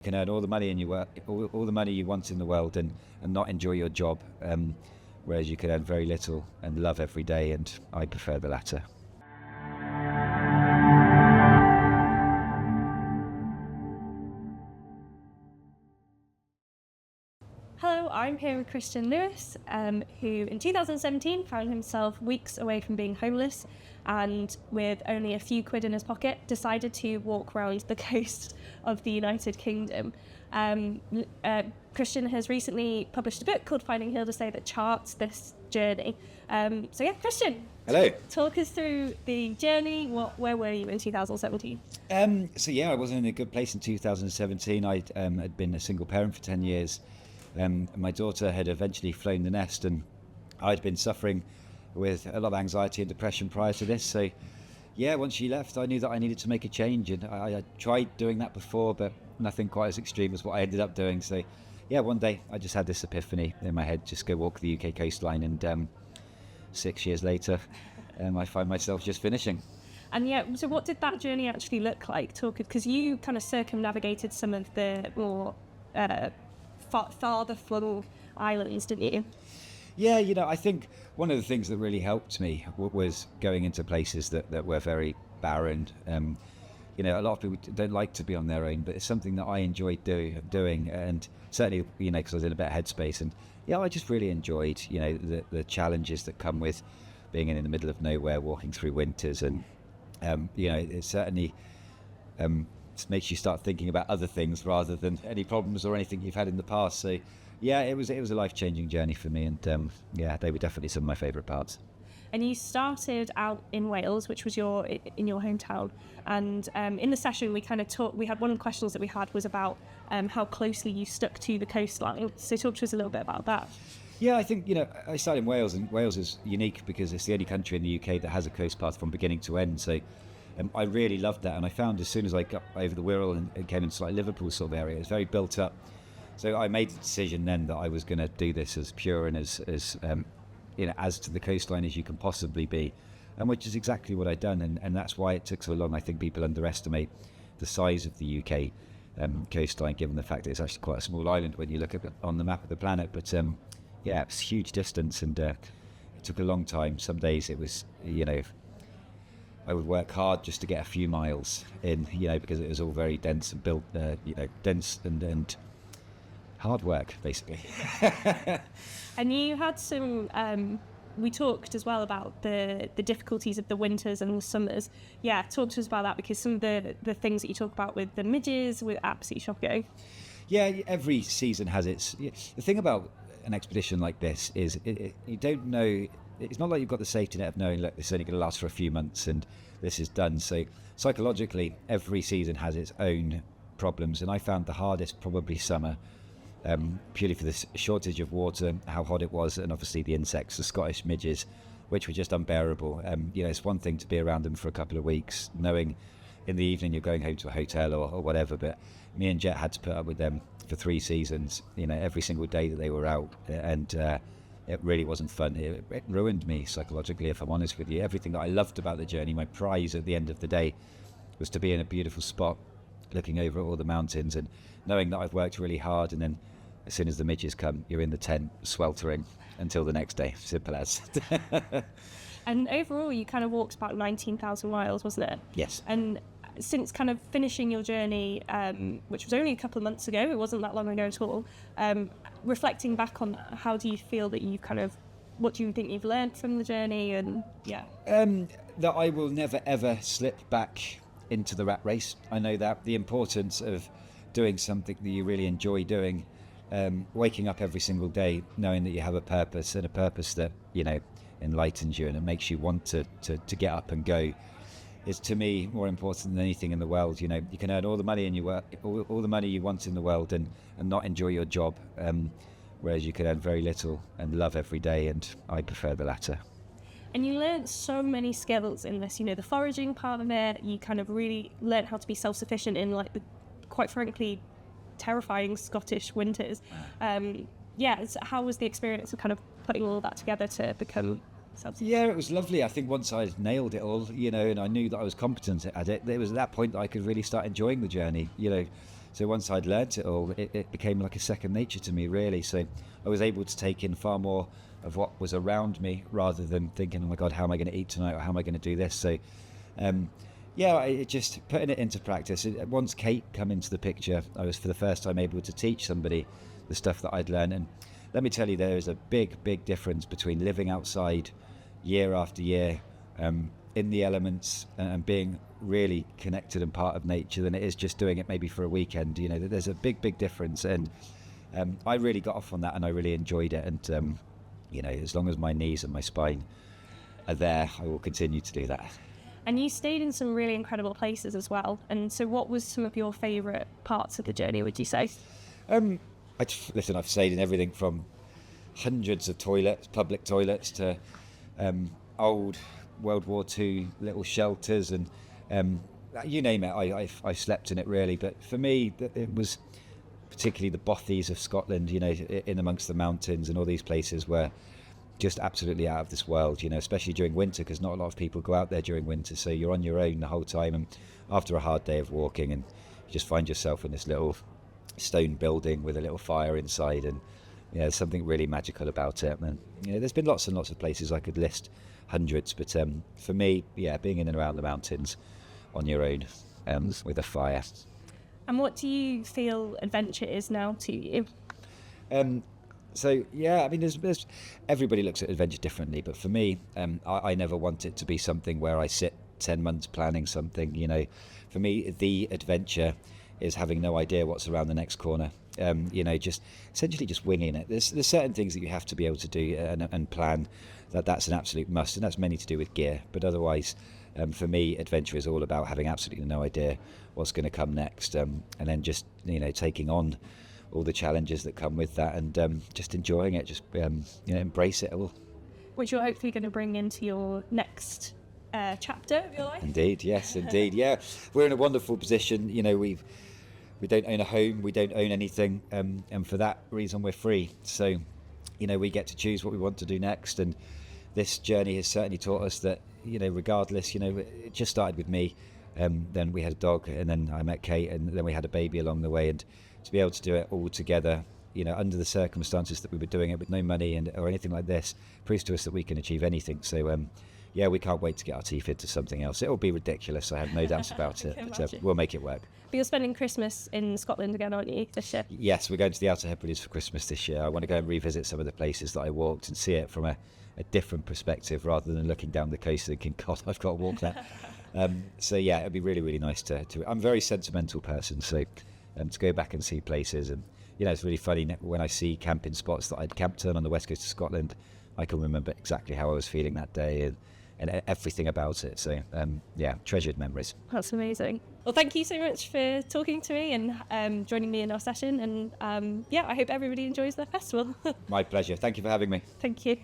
You can earn all the money in your work, all the money you want in the world, and not enjoy your job. Whereas you can earn very little and love every day, and I prefer the latter. Hello, I'm here with Christian Lewis, who in 2017 found himself weeks away from being homeless, and with only a few quid in his pocket, decided to walk around the coast of the United Kingdom. Christian has recently published a book called Finding Hill to Say that charts this journey. Christian. Hello. Talk us through the journey. Where were you in 2017? I wasn't in a good place in 2017. I had been a single parent for 10 years. My daughter had eventually flown the nest, and I'd been suffering with a lot of anxiety and depression prior to this. So, once she left, I knew that I needed to make a change, and I tried doing that before, but nothing quite as extreme as what I ended up doing. So, one day I just had this epiphany in my head: just go walk the UK coastline, and 6 years later, I find myself just finishing. And so what did that journey actually look like? Because you kind of circumnavigated some of the more farther flung islands, didn't you? Yeah, I think one of the things that really helped me was going into places that were very barren. A lot of people don't like to be on their own, but it's something that I enjoyed doing, and certainly, because I was in a better headspace, and I just really enjoyed, the challenges that come with being in the middle of nowhere, walking through winters, and it certainly makes you start thinking about other things rather than any problems or anything you've had in the past. So it was a life-changing journey for me, and they were definitely some of my favourite parts. And you started out in Wales, which was in your hometown, and in the session we kind of talked. We had one of the questions that we had was about how closely you stuck to the coastline. So talk to us a little bit about that. Yeah, I think I started in Wales, and Wales is unique because it's the only country in the UK that has a coast path from beginning to end. So I really loved that, and I found as soon as I got over the Wirral and came into like Liverpool sort of area, it's very built up. So I made the decision then that I was going to do this as pure and as to the coastline as you can possibly be, and which is exactly what I'd done, and that's why it took so long. I think people underestimate the size of the UK coastline, given the fact that it's actually quite a small island when you look at it on the map of the planet. But it's a huge distance, and it took a long time. Some days it was, I would work hard just to get a few miles in, because it was all very dense and built, dense and hard work, basically. And you had some, we talked as well about the difficulties of the winters and the summers. Yeah, talk to us about that, because some of the things that you talk about with the midges were absolutely shocking. Yeah, every season has its... The thing about an expedition like this is you don't know... It's not like you've got the safety net of knowing, look, this is only going to last for a few months and this is done. So psychologically, every season has its own problems, and I found the hardest probably summer, purely for the shortage of water, how hot it was, and obviously the insects, the Scottish midges, which were just unbearable. It's one thing to be around them for a couple of weeks, knowing in the evening you're going home to a hotel or whatever, but me and Jet had to put up with them for 3 seasons, every single day that they were out, and it really wasn't fun. It ruined me psychologically, if I'm honest with you. Everything that I loved about the journey, my prize at the end of the day, was to be in a beautiful spot, looking over at all the mountains and knowing that I've worked really hard, and then as soon as the midges come, you're in the tent sweltering until the next day. Simple as. And overall, you kind of walked about 19,000 miles, wasn't it? Yes. And since kind of finishing your journey, which was only a couple of months ago, it wasn't that long ago at all, reflecting back on that, how do you feel that you've what do you think you've learned from the journey? And that I will never ever slip back into the rat race. I know that the importance of doing something that you really enjoy doing, waking up every single day knowing that you have a purpose, and a purpose that enlightens you and it makes you want to get up and go, is to me more important than anything in the world. You can earn all the money in your work, all the money you want in the world, and not enjoy your job, whereas you can earn very little and love every day, and I prefer the latter. And you learned so many skills in this, the foraging part of it. You kind of really learned how to be self-sufficient in the, quite frankly, terrifying Scottish winters. So how was the experience of kind of putting all that together to become self-sufficient? Yeah, it was lovely. I think once I nailed it all, and I knew that I was competent at it, it was at that point that I could really start enjoying the journey. So once I'd learnt it all, it became like a second nature to me, really. So I was able to take in far more of what was around me rather than thinking, oh my God, how am I going to eat tonight, or how am I going to do this? So it just putting it into practice. Once Kate come into the picture, I was for the first time able to teach somebody the stuff that I'd learned. And let me tell you, there is a big difference between living outside year after year in the elements and being really connected and part of nature than it is just doing it maybe for a weekend. There's a big difference, and I really got off on that, and I really enjoyed it. And as long as my knees and my spine are there, I will continue to do that. And you stayed in some really incredible places as well. And so what was some of your favourite parts of the journey, would you say? Listen, I've stayed in everything from hundreds of toilets, public toilets, to old World War II little shelters, and you name it, I slept in it, really. But for me, it was particularly the bothies of Scotland, in amongst the mountains, and all these places were just absolutely out of this world, especially during winter, because not a lot of people go out there during winter, so you're on your own the whole time. And after a hard day of walking, and you just find yourself in this little stone building with a little fire inside, and there's something really magical about it. And there's been lots and lots of places, I could list hundreds, but for me, being in and around the mountains on your own with a fire. And what do you feel adventure is now to you? So there's everybody looks at adventure differently, but for me, I never want it to be something where I sit 10 months planning something. For me, the adventure is having no idea what's around the next corner. Just essentially just winging it. There's certain things that you have to be able to do and plan. That's an absolute must, and that's mainly to do with gear. But otherwise, for me, adventure is all about having absolutely no idea what's going to come next, and then just taking on all the challenges that come with that, and just enjoying it, just embrace it all. Which you're hopefully going to bring into your next chapter of your life. Indeed, yes, indeed, yeah. We're in a wonderful position. We don't own a home, we don't own anything, and for that reason we're free. So, we get to choose what we want to do next, and this journey has certainly taught us that, regardless, it just started with me, then we had a dog, and then I met Kate, and then we had a baby along the way, and to be able to do it all together, under the circumstances that we were doing it with no money or anything like this, proves to us that we can achieve anything. So, we can't wait to get our teeth into something else. It'll be ridiculous, I have no doubts about it, but we'll make it work. But you're spending Christmas in Scotland again, aren't you, this year? Yes, we're going to the Outer Hebrides for Christmas this year. I want to go and revisit some of the places that I walked and see it from a different perspective, rather than looking down the coast thinking, God, I've got to walk that. It'd be really, really nice to I'm a very sentimental person, so to go back and see places, and it's really funny when I see camping spots that I'd camped on the west coast of Scotland, I can remember exactly how I was feeling that day, and everything about it. So treasured memories. That's amazing. Well, thank you so much for talking to me and joining me in our session, and I hope everybody enjoys the festival. My pleasure. Thank you for having me. Thank you.